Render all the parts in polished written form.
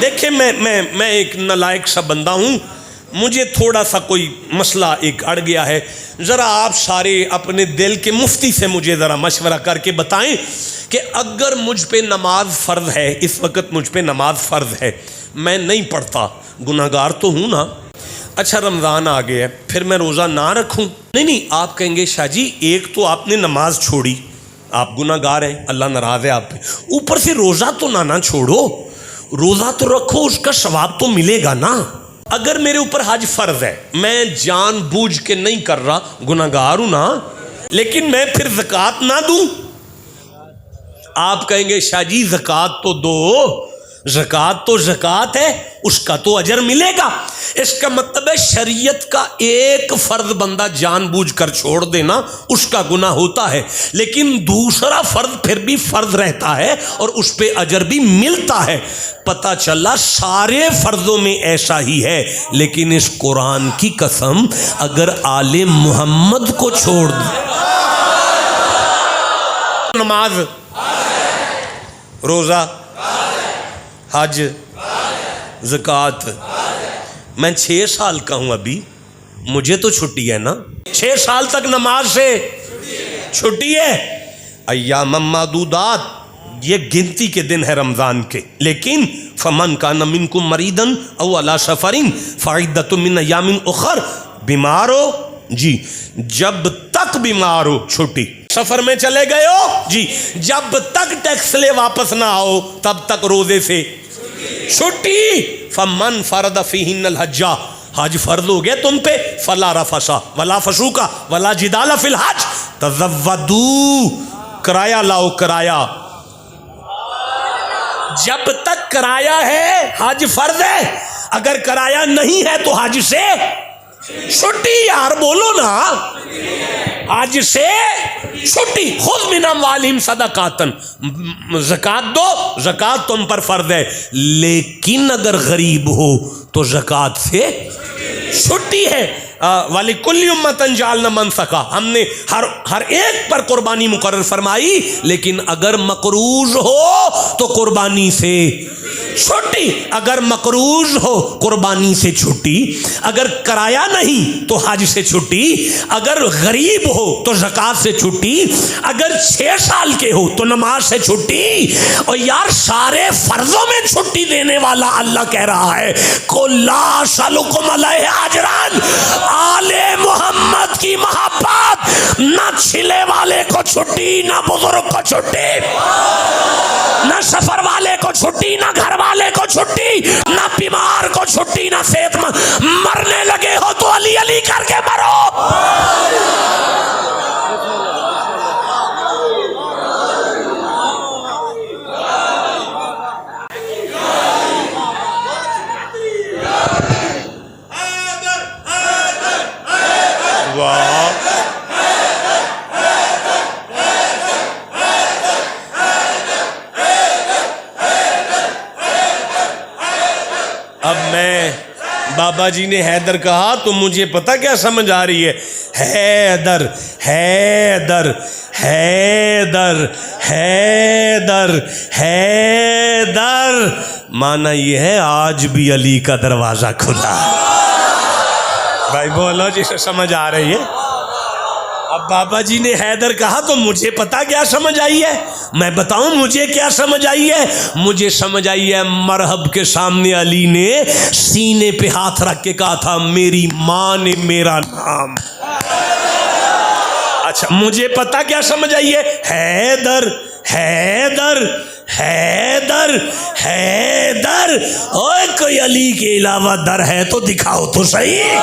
دیکھیں میں ایک نالائق سا بندہ ہوں, مجھے تھوڑا سا کوئی مسئلہ ایک اڑ گیا ہے, ذرا آپ سارے اپنے دل کے مفتی سے مجھے ذرا مشورہ کر کے بتائیں کہ اگر مجھ پہ نماز فرض ہے, اس وقت مجھ پہ نماز فرض ہے, میں نہیں پڑھتا, گناہگار تو ہوں نا. اچھا رمضان آ گیا ہے, پھر میں روزہ نہ رکھوں؟ نہیں, آپ کہیں گے شاہ جی ایک تو آپ نے نماز چھوڑی, آپ گناہگار ہیں, اللہ ناراض ہے آپ پہ, اوپر سے روزہ تو نہ چھوڑو, روزہ تو رکھو, اس کا ثواب تو ملے گا نا. اگر میرے اوپر حج فرض ہے, میں جان بوجھ کے نہیں کر رہا, گناہگار ہوں نا, لیکن میں پھر زکوٰۃ نہ دوں؟ آپ کہیں گے شاہ جی زکوٰۃ تو دو, زکوٰۃ تو زکوٰۃ ہے, اس کا تو اجر ملے گا. اس کا مطلب ہے شریعت کا ایک فرض بندہ جان بوجھ کر چھوڑ دینا اس کا گناہ ہوتا ہے, لیکن دوسرا فرض پھر بھی فرض رہتا ہے اور اس پہ اجر بھی ملتا ہے. پتہ چلا سارے فرضوں میں ایسا ہی ہے, لیکن اس قرآن کی قسم اگر آل محمد کو چھوڑ دے, نماز, روزہ, حج, زکوٰۃ, میں 6 سال کا ہوں ابھی, مجھے تو چھٹی ہے نا, 6 سال تک نماز سے چھٹی ہے. ایام معدودات, یہ گنتی کے دن ہے رمضان کے, لیکن فمن کان منکم مریضا او علی سفر فعدۃ من ایام اخر, بیمار ہو جی, جب تک بیمار ہو چھٹی, سفر میں چلے گئے ہو جی, جب تک ٹیکس لے واپس نہ آؤ تب تک روزے سے چھٹی. فمن فرض فیہن الحج, حج فرض ہو گیا تم پہ, فلا رفث ولا فسوق ولا جدال فی الحج, تزودوا, کرایہ لاؤ, کرایہ, جب تک کرایہ ہے حج فرض ہے, اگر کرایہ نہیں ہے تو حج سے چھٹی. یار بولو نا, حج سے چھٹی. خذ من اموالہم صدقۃ, زکوٰۃ دو, زکوٰۃ تم پر فرض ہے, لیکن اگر غریب ہو تو زکوٰۃ سے چھٹی ہے. وَلِكُلِّ أُمَّةٍ جَعَلْنَا مَنسَكًا, ہم نے ہر ایک پر قربانی مقرر فرمائی, لیکن اگر مقروض ہو تو قربانی سے چھٹی, اگر مقروض ہو قربانی سے چھٹی, اگر کرایہ نہیں تو حج سے چھٹی, اگر غریب ہو تو زکوٰۃ سے چھٹی, اگر 6 سال کے ہو تو نماز سے چھٹی. اور یار سارے فرضوں میں چھٹی دینے والا اللہ کہہ رہا ہے قُل لَا أَسْأَلُكُمْ عَلَيْهِ أَجْرًا, آل محمد کی محبت, نہ چھلے والے کو چھٹی, نہ بزرگ کو چھٹی, نہ سفر والے کو چھٹی, نہ گھر والے کو چھٹی, نہ بیمار کو چھٹی, نہ صحت مند. مرنے لگے ہو تو علی علی کر کے مرو. اب میں, بابا جی نے حیدر کہا تو مجھے پتہ کیا سمجھ آ رہی ہے, حیدر حیدر حیدر حیدر حیدر, مانا یہ ہے آج بھی علی کا دروازہ کھلا. بھائی بولو جسے سمجھ آ رہی ہے. اب بابا جی نے حیدر کہا تو مجھے پتا کیا سمجھ آئی ہے, میں بتاؤں مجھے کیا سمجھ آئی ہے. مجھے سمجھ آئی ہے مرحب کے سامنے علی نے سینے پہ ہاتھ رکھ کے کہا تھا میری ماں نے میرا نام. اچھا مجھے پتا کیا سمجھ آئی ہے, حیدر حیدر حیدر حیدر. اوے کوئی علی کے علاوہ در ہے تو دکھاؤ تو صحیح.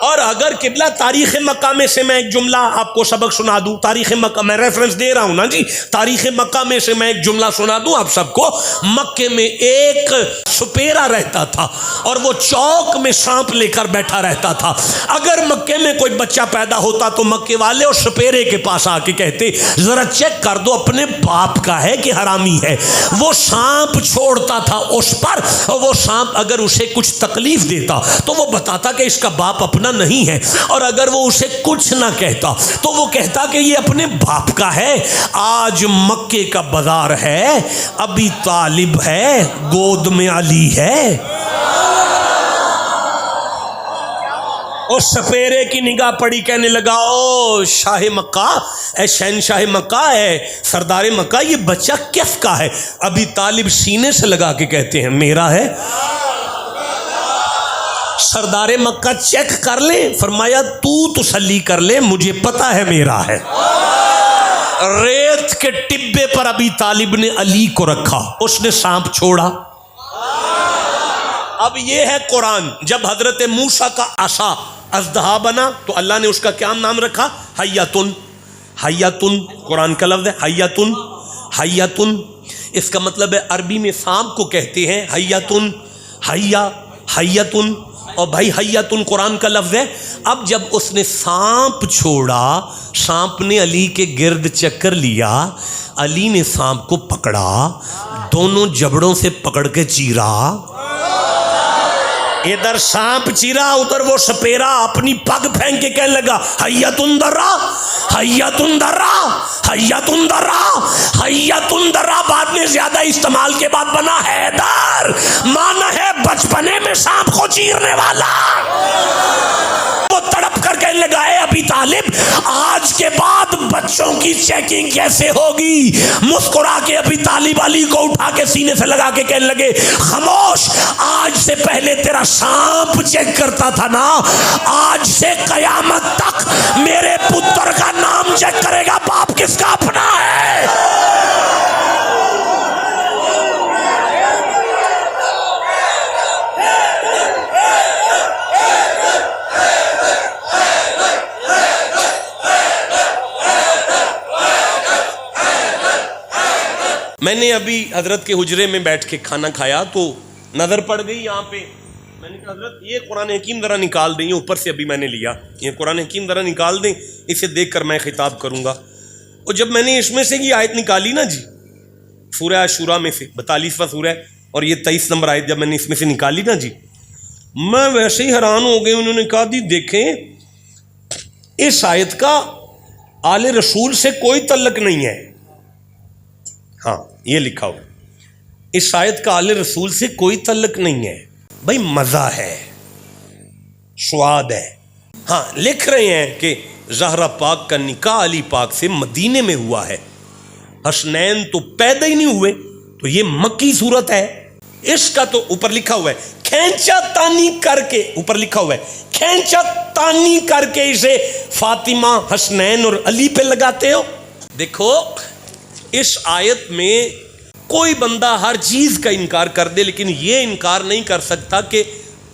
اور اگر قبلہ تاریخ مکہ میں سے میں ایک جملہ آپ کو سبق سنا دوں, تاریخ مکہ میں ریفرنس دے رہا ہوں نا جی, تاریخ مکہ میں سے میں ایک جملہ سنا دوں آپ سب کو. مکے میں ایک سپیرا رہتا تھا اور وہ چوک میں سانپ لے کر بیٹھا رہتا تھا. اگر مکے میں کوئی بچہ پیدا ہوتا تو مکے والے اس سپیرے کے پاس آ کے کہتے ذرا چیک کر دو اپنے باپ کا ہے کہ حرامی ہے. وہ سانپ چھوڑتا تھا اس پر, اور وہ سانپ اگر اسے کچھ تکلیف دیتا تو وہ بتاتا کہ اس کا باپ اپنا اپنا نہیں ہے، اور اگر وہ اسے کچھ نہ کہتا تو وہ کہتا کہ یہ اپنے باپ کا ہے۔ آج مکے کا بازار ہے، ابی طالب ہے، گود میں علی ہے۔ اور سپیرے کی نگاہ پڑی، کہنے لگا او شاہ مکہ، اے شہنشاہ مکہ، اے سردار مکہ، یہ بچہ کس کا ہے؟ ابی طالب سینے سے لگا کے کہتے ہیں میرا ہے۔ سردار مکہ چیک کر لے، فرمایا تو تسلی کر لے، مجھے پتا ہے میرا ہے۔ ریت کے ٹبے پر ابی طالب نے علی کو رکھا، اس نے سانپ چھوڑا۔ اب یہ ہے قرآن۔ جب حضرت موسیٰ کا عصا اژدہا بنا تو اللہ نے اس کا کیا نام رکھا؟ حیاتن۔ حیاتن قرآن کا لفظ ہے، حیاتن۔ حیاتن اس کا مطلب ہے عربی میں سانپ کو کہتے ہیں حیاتن، حیا، حیاتن، اور بھائی حیاتن قرآن کا لفظ ہے۔ اب جب اس نے سانپ چھوڑا، سانپ نے علی کے گرد چکر لیا، علی نے سانپ کو پکڑا، دونوں جبڑوں سے پکڑ کے چیرا، ادھر سانپ چیرا، ادھر وہ سپیرا اپنی پگ پھینک کے کہنے لگا حیاتن درا، حیاتن درا، حیاتن درا، حیاتن درا۔ بعد میں زیادہ استعمال کے بعد بنا حیدر، مانا ہے بچپنے میں سانپ کو چیرنے والا۔ وہ تڑپ کر کہنے لگا اے ابی طالب، آج کے بعد بچوں کی چیکنگ کیسے ہوگی؟ مسکرا کے ابی طالب علی کو اٹھا کے سینے سے لگا کے کہنے لگے خاموش، آج سے پہلے تیرا سانپ چیک کرتا تھا نا، آج سے قیامت تک میرے پتر کا نام چیک کرے گا، باپ کس کا اپنا ہے۔ میں نے ابھی حضرت کے حجرے میں بیٹھ کے کھانا کھایا تو نظر پڑ گئی یہاں پہ، میں نے کہا حضرت یہ قرآن حکیم ذرا نکال دیں، اوپر سے ابھی میں نے لیا، یہ قرآن حکیم ذرا نکال دیں، اسے دیکھ کر میں خطاب کروں گا۔ اور جب میں نے اس میں سے یہ آیت نکالی نا جی، سورہ شورا میں سے 42واں سورہ ہے، اور یہ 23 نمبر آیت جب میں نے اس میں سے نکالی نا جی، میں ویسے ہی حیران ہو گئی۔ انہوں نے کہا دی دیکھیں اس آیت کا آل رسول سے کوئی تعلق نہیں ہے۔ ہاں یہ لکھا ہو، اس آیت کا آل رسول سے کوئی تعلق نہیں ہے، بھائی مزہ ہے، سواد ہے۔ ہاں لکھ رہے ہیں کہ زہرا پاک کا نکاح علی پاک سے مدینے میں ہوا ہے، حسنین تو پیدا ہی نہیں ہوئے، تو یہ مکی صورت ہے۔ اس کا تو اوپر لکھا ہوا ہے کھینچا تانی کر کے، اوپر لکھا ہوا ہے کھینچا تانی کر کے اسے فاطمہ، حسنین اور علی پہ لگاتے ہو۔ دیکھو اس آیت میں کوئی بندہ ہر چیز کا انکار کر دے، لیکن یہ انکار نہیں کر سکتا کہ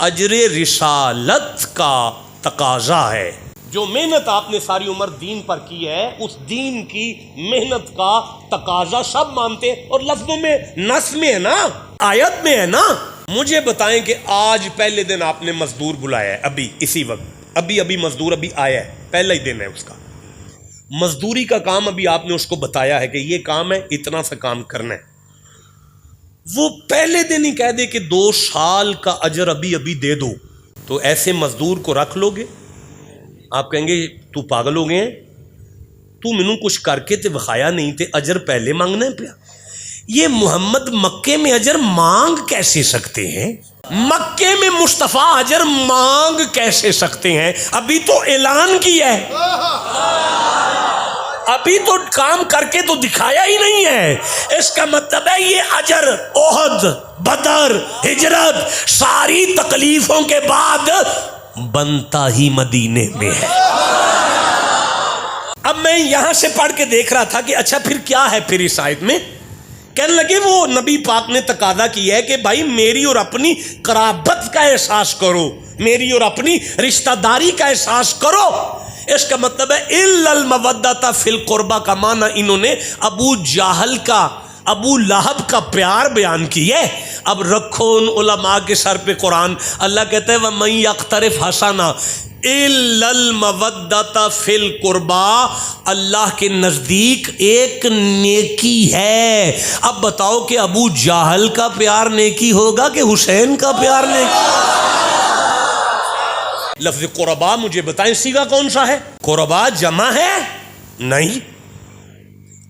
اجر رسالت کا تقاضا ہے۔ جو محنت آپ نے ساری عمر دین پر کی ہے، اس دین کی محنت کا تقاضا سب مانتے، اور لفظوں میں نص میں ہے نا، آیت میں ہے نا۔ مجھے بتائیں کہ آج پہلے دن آپ نے مزدور بلایا ہے، ابھی اسی وقت ابھی مزدور ابھی آیا ہے، پہلا ہی دن ہے اس کا، مزدوری کا کام ابھی آپ نے اس کو بتایا ہے کہ یہ کام ہے، اتنا سا کام کرنا ہے، وہ پہلے دن ہی کہہ دے کہ 2 سال کا اجر ابھی دے دو، تو ایسے مزدور کو رکھ لو گے؟ آپ کہیں گے تو پاگل ہو گئے ہیں، تو منوں کچھ کر کے تے بخایا نہیں تے اجر پہلے مانگنا ہے پیا۔ یہ محمد مکے میں اجر مانگ کیسے سکتے ہیں؟ مکے میں مصطفیٰ اجر مانگ کیسے سکتے ہیں؟ ابھی تو اعلان کیا ہے، ابھی تو کام کر کے تو دکھایا ہی نہیں ہے۔ اس کا مطلب ہے یہ اجر احد، بدر، ہجرت، ساری تکلیفوں کے بعد بنتا ہی مدینے میں ہے۔ اب میں یہاں سے پڑھ کے دیکھ رہا تھا کہ اچھا پھر کیا ہے، پھر اس آیت میں کہنے لگے وہ نبی پاک نے تقاضا کیا ہے کہ بھائی میری اور اپنی قرابت کا احساس کرو، میری اور اپنی رشتہ داری کا احساس کرو۔ اس کا مطلب ہے الا المودۃ فی القربہ کا معنی انہوں نے ابو جہل کا، ابو لہب کا پیار بیان کیا ہے۔ اب رکھو ان علماء کے سر پہ قرآن، اللہ کہتا ہے وَمَن يَقْتَرِفْ حَسَنًا اِلَّا الْمَوَدَّةَ فِي الْقُرْبَى، اللہ کے نزدیک ایک نیکی ہے۔ اب بتاؤ کہ ابو جہل کا پیار نیکی ہوگا کہ حسین کا پیار نیکی؟ لفظ قربا مجھے بتائیں سیغہ کون سا ہے؟ قربا جمع ہے؟ نہیں۔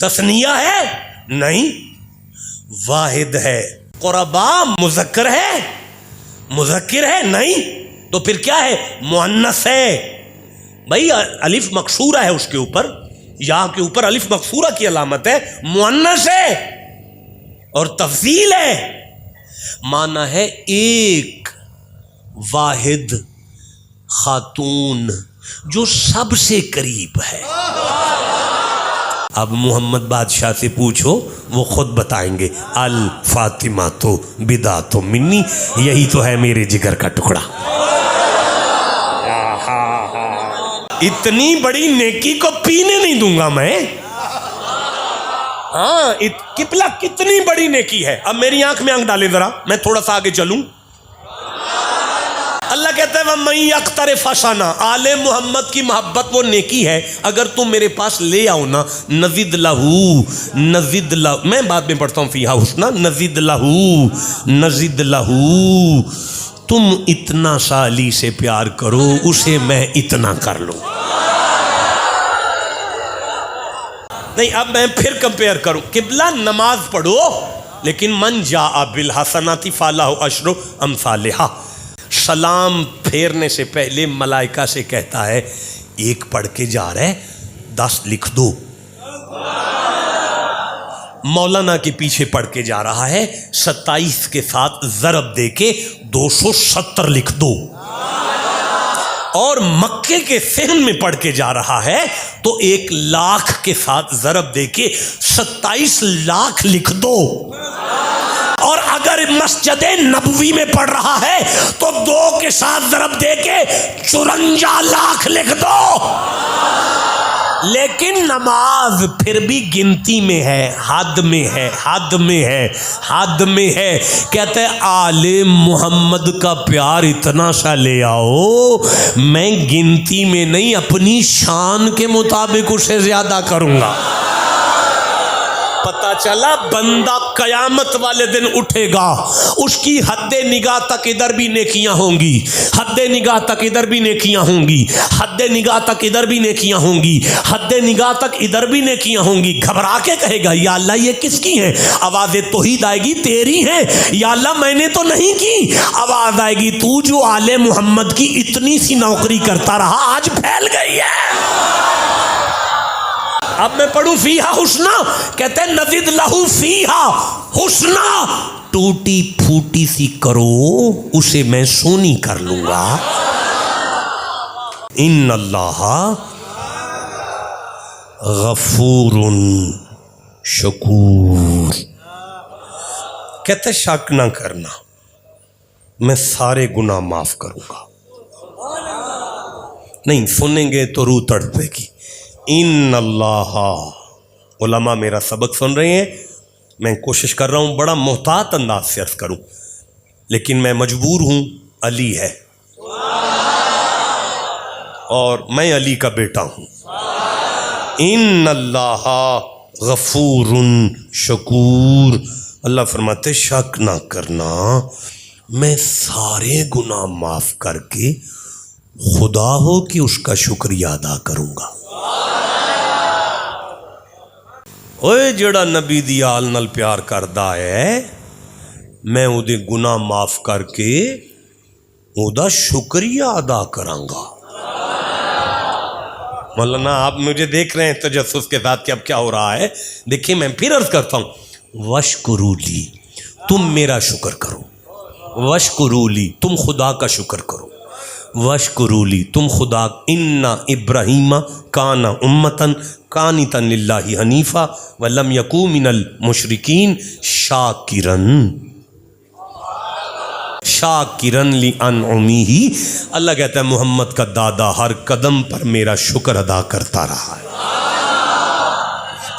تثنیہ ہے؟ نہیں۔ واحد ہے۔ قربا مذکر ہے؟ مذکر ہے؟ نہیں۔ تو پھر کیا ہے؟ مؤنث ہے۔ بھائی الف مکسورہ ہے اس کے اوپر، یا کے اوپر الف مکسورہ کی علامت ہے، مؤنث ہے اور تفضیل ہے، معنی ہے ایک واحد خاتون جو سب سے قریب ہے۔ اب محمد بادشاہ سے پوچھو، وہ خود بتائیں گے، الفاطمہ تو بدعۃ منی، یہی تو ہے میرے جگر کا ٹکڑا۔ اتنی بڑی نیکی کو پینے نہیں دوں گا میں۔ ہاں قبلہ کتنی بڑی نیکی ہے۔ اب میری آنکھ میں آنکھ ڈالے ذرا، میں تھوڑا سا آگے چلوں۔ اللہ کہتا ہے وَمَن يَقْتَرِفْ حَسَنًا، آل محمد کی محبت وہ نیکی ہے، اگر تم میرے پاس لے آؤ نا، نزد لہو، میں بعد میں پڑھتا ہوں فیہا حسنا، نزد لہو، تم اتنا سا علی سے پیار کرو، اسے میں اتنا کر لوں۔ نہیں اب میں پھر کمپیئر کروں، قبلہ نماز پڑھو لیکن من جاء بالحسنات فلہ عشر امثالہا، سلام پھیرنے سے پہلے ملائکہ سے کہتا ہے ایک پڑھ کے جا رہے 10 لکھ دو، مولانا کے پیچھے پڑھ کے جا رہا ہے 27 کے ساتھ ضرب دے کے 270 لکھ دو، اور مکے کے صحن میں پڑھ کے جا رہا ہے تو 1 لاکھ کے ساتھ ضرب دے کے 27 لاکھ لکھ دو، اور اگر مسجد نبوی میں پڑھ رہا ہے تو 2 کے ساتھ ضرب دے کے 54 لاکھ لکھ دو۔ لیکن نماز پھر بھی گنتی میں ہے، حد میں ہے، حد میں ہے، حد میں ہے۔ کہتے ہیں آل محمد کا پیار اتنا سا لے آؤ، میں گنتی میں نہیں اپنی شان کے مطابق اسے زیادہ کروں گا۔ پتہ چلا بندہ قیامت والے دن اٹھے گا، اس کی حد نگاہ تک ادھر بھی نیکیاں ہوں گی، حد نگاہ تک ادھر بھی نیکیاں ہوں گی، حد نگاہ تک ادھر بھی نیکیاں ہوں گی، حد نگاہ تک ادھر بھی نیکیاں ہوں گی۔ گھبرا کے کہے گا یا اللہ یہ کس کی ہیں؟ آواز توحید آئے گی تیری ہیں، یا اللہ میں نے تو نہیں کی۔ آواز آئے گی تو جو آل محمد کی اتنی سی نوکری کرتا رہا آج پھیل گئی ہے۔ اب میں پڑھوں فیہا حسنا، کہتے ہیں نزد لہو فیہا حسنا، ٹوٹی پھوٹی سی کرو اسے میں سونی کر لوں گا۔ ان اللہ غفور شکور، کہتے شک نہ کرنا میں سارے گناہ معاف کروں گا۔ نہیں سنیں گے تو روح تڑپے گی۔ ان اللہ، علماء میرا سبق سن رہے ہیں، میں کوشش کر رہا ہوں بڑا محتاط انداز سے عرض کروں، لیکن میں مجبور ہوں، علی ہے اور میں علی کا بیٹا ہوں۔ ان اللہ غفور شکور، اللہ فرماتے شک نہ کرنا میں سارے گناہ معاف کر کے خدا ہو کہ اس کا شکریہ ادا کروں گا۔ اوے جڑا نبی دی آل نال پیار کردا ہے میں او دے گناہ معاف کر کے او دا شکریہ ادا کراں گا۔ مولانا آپ مجھے دیکھ رہے ہیں تجسس کے ساتھ کہ اب کیا ہو رہا ہے، دیکھیں میں پھر عرض کرتا ہوں، وشکرو لی، تم میرا شکر کرو، وشکرو لی، تم خدا کا شکر کرو، وشکرو لی، تم خدا، ان ابراہیم کان امتن قانتا للہ حنیفا ولم یکن من المشرکین شاکرن لانعمہ۔ اللہ کہتا ہے محمد کا دادا ہر قدم پر میرا شکر ادا کرتا رہا ہے۔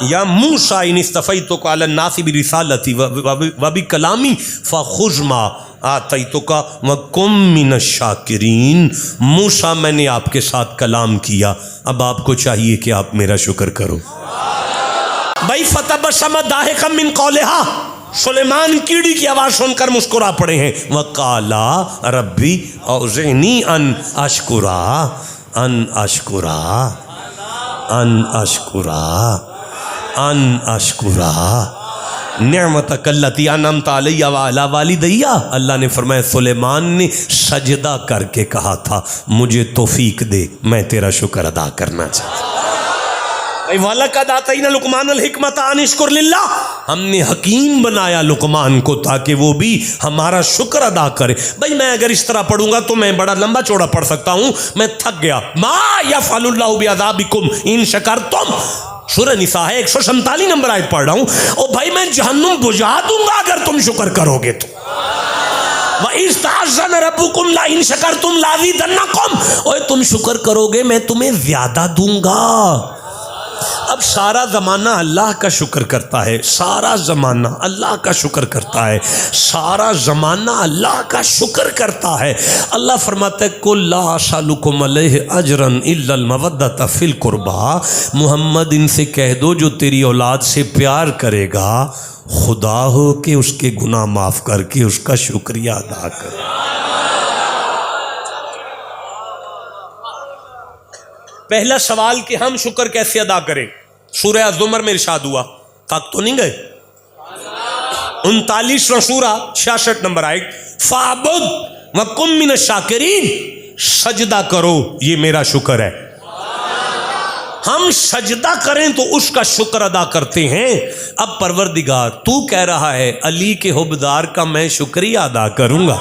یا موسیٰ ان اصطفیتک علی الناس برسالتی وبکلامی فخذ ما آتیتک وکن من الشاکرین۔ موسیٰ میں نے آپ کے ساتھ کلام کیا، اب آپ کو چاہیے کہ آپ میرا شکر کرو۔ بھائی فتبسم ضاحکا من قولہا، سلیمان کیڑی کی آواز سن کر مسکرا پڑے ہیں. وقالا ربی اوزعنی ان اشکرا ان اشکرا ان اشکرا ان اشکرا نعمتک التی انعمت علی وعلی والدی. اللہ نے فرمایا سلیمان نے سجدہ کر کے کہا تھا مجھے توفیق دے میں تیرا شکر ادا کرنا چاہتا ہوں. وَلَقَدْ آتَيْنَا لُقْمَانَ الْحِکْمَةَ أَنِ اشْکُرْ لِلَّهِ. ہم نے حکیم بنایا لقمان کو تاکہ وہ بھی ہمارا شکر ادا کرے. بھائی میں اگر اس طرح پڑھوں گا تو میں بڑا لمبا چوڑا پڑھ سکتا ہوں, میں تھک گیا. ما یفعل اللہ بعذابکم ان شکرتم. سورہ نساء ہے 147 نمبر آیت پڑھ رہا ہوں. او بھائی میں جہنم بجھا دوں گا اگر تم شکر کرو گے تو. وَإِذْ تَعَذَّنَ رَبُّكُمْ لَئِن شَكَرْتُمْ لَأَزِيدَنَّكُمْ. اوے تم شکر کرو گے میں تمہیں زیادہ دوں گا. اب سارا زمانہ اللہ کا شکر کرتا ہے, سارا زمانہ اللہ کا شکر کرتا ہے, سارا زمانہ اللہ کا شکر کرتا ہے. اللہ فرماتا ہے قُلْ لَا أَسْأَلُكُمْ عَلَيْهِ أَجْرًا إِلَّا الْمَوَدَّةَ فِي الْقُرْبَى. محمد ان سے کہہ دو جو تیری اولاد سے پیار کرے گا خدا ہو کہ اس کے گناہ معاف کر کے اس کا شکریہ ادا کرے. پہلا سوال کہ ہم شکر کیسے ادا کریں. سورہ الزمر میں ارشاد ہوا, تھک تو نہیں گئے, 39 سورہ 66 نمبر آیت, فَعْبُدْ وَكُن مِّنَ الشَّاكِرِينَ. سجدہ کرو یہ میرا شکر ہے. ہم سجدہ کریں تو اس کا شکر ادا کرتے ہیں. اب پروردگار تو کہہ رہا ہے علی کے حبدار کا میں شکریہ ادا کروں گا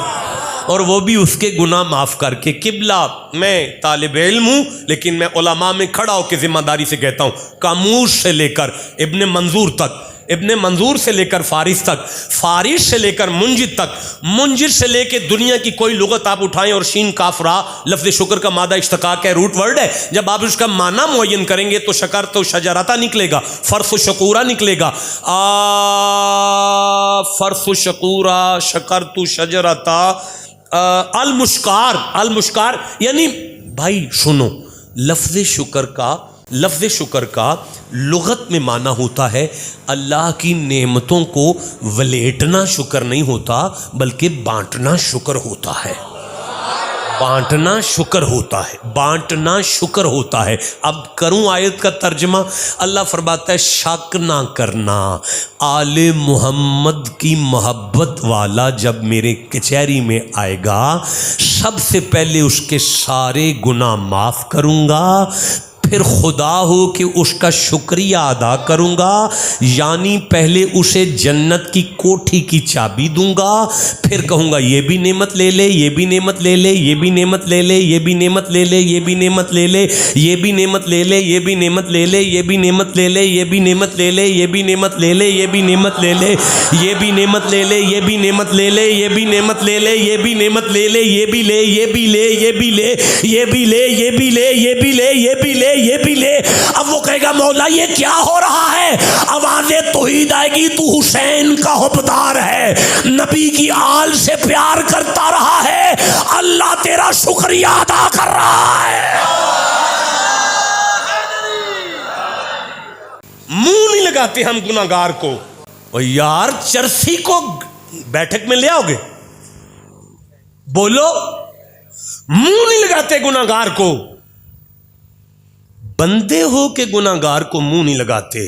اور وہ بھی اس کے گناہ معاف کر کے. قبلہ میں طالب علم ہوں لیکن میں علماء میں کھڑا ہو کے ذمہ داری سے کہتا ہوں قاموس سے لے کر ابن منظور تک, ابن منظور سے لے کر فارس تک, فارس سے لے کر منجد تک, منجد سے لے کے دنیا کی کوئی لغت آپ اٹھائیں اور شین کاف را لفظ شکر کا مادہ اشتقاق ہے, روٹ ورڈ ہے. جب آپ اس کا معنی معین کریں گے تو شکر تو شجرتا نکلے گا, فرس و شکورا نکلے گا. فرس و شکورا شکر تو شجرتا المشکار. المشکار یعنی بھائی سنو, لفظ شکر کا لغت میں معنی ہوتا ہے اللہ کی نعمتوں کو ولیٹنا شکر نہیں ہوتا بلکہ بانٹنا شکر ہوتا ہے. بانٹنا شکر ہوتا ہے, بانٹنا شکر ہوتا ہے. اب کروں آیت کا ترجمہ. اللہ فرماتا ہے شک نہ کرنا آل محمد کی محبت والا جب میرے کچہری میں آئے گا سب سے پہلے اس کے سارے گناہ معاف کروں گا, پھر خدا ہو کہ اس کا شکریہ ادا کروں گا. یعنی پہلے اسے جنت کی کوٹھی کی چابی دوں گا, پھر کہوں گا یہ بھی نعمت لے لے, یہ بھی نعمت لے لے, یہ بھی نعمت لے لے, یہ بھی نعمت لے لے, یہ بھی نعمت لے لے, یہ بھی نعمت لے لے, یہ بھی نعمت لے لے, یہ بھی نعمت لے لے, یہ بھی نعمت لے لے, یہ بھی نعمت لے لے, یہ بھی نعمت لے لے, یہ بھی نعمت لے لے, یہ بھی نعمت لے لے, یہ بھی نعمت لے لے, یہ بھی نعمت لے لے, یہ بھی لے, یہ بھی لے, یہ بھی لے, یہ بھی لے, یہ بھی لے, یہ بھی لے, یہ بھی لے, یہ بھی لے. اب وہ کہے گا مولا یہ کیا ہو رہا ہے, آوازیں توحید آئے گی, تو حسین کا حبدار ہے, نبی کی آل سے پیار کرتا رہا ہے, اللہ تیرا شکریہ ادا کر رہا ہے. منہ نہیں لگاتے ہم گناہگار کو. اور یار چرسی کو بیٹھک میں لے آؤ گے, بولو, منہ نہیں لگاتے گناہگار کو. بندے ہو کہ گناہگار کو منہ نہیں لگاتے,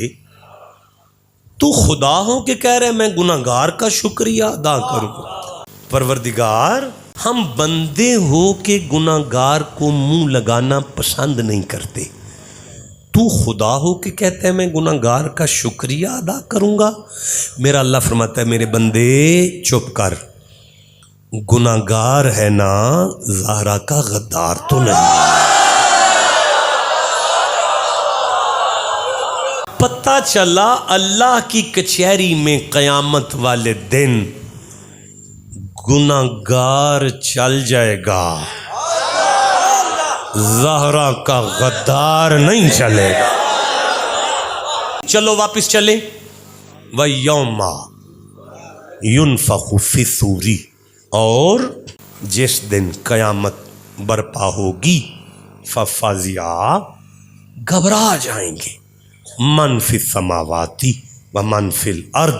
تو خدا ہو کہ کہہ رہے میں گناہگار کا شکریہ ادا کروں. پروردگار ہم بندے ہو کہ گناہگار کو منہ لگانا پسند نہیں کرتے, تو خدا ہو کہ کہتے ہیں میں گناہگار کا شکریہ ادا کروں گا. میرا اللہ فرماتا ہے میرے بندے چپ کر, گناہگار ہے نا زہرا کا غدار تو نہیں. پتہ چلا اللہ کی کچہری میں قیامت والے دن گناہگار چل جائے گا, زہرا کا غدار نہیں چلے گا. چلو واپس چلے. وَيَوْمَ يُنْفَخُ فِي الصُّورِ, اور جس دن قیامت برپا ہوگی, فَفَزِعَ, گھبرا جائیں گے, من فی السماواتی و من فی الارض,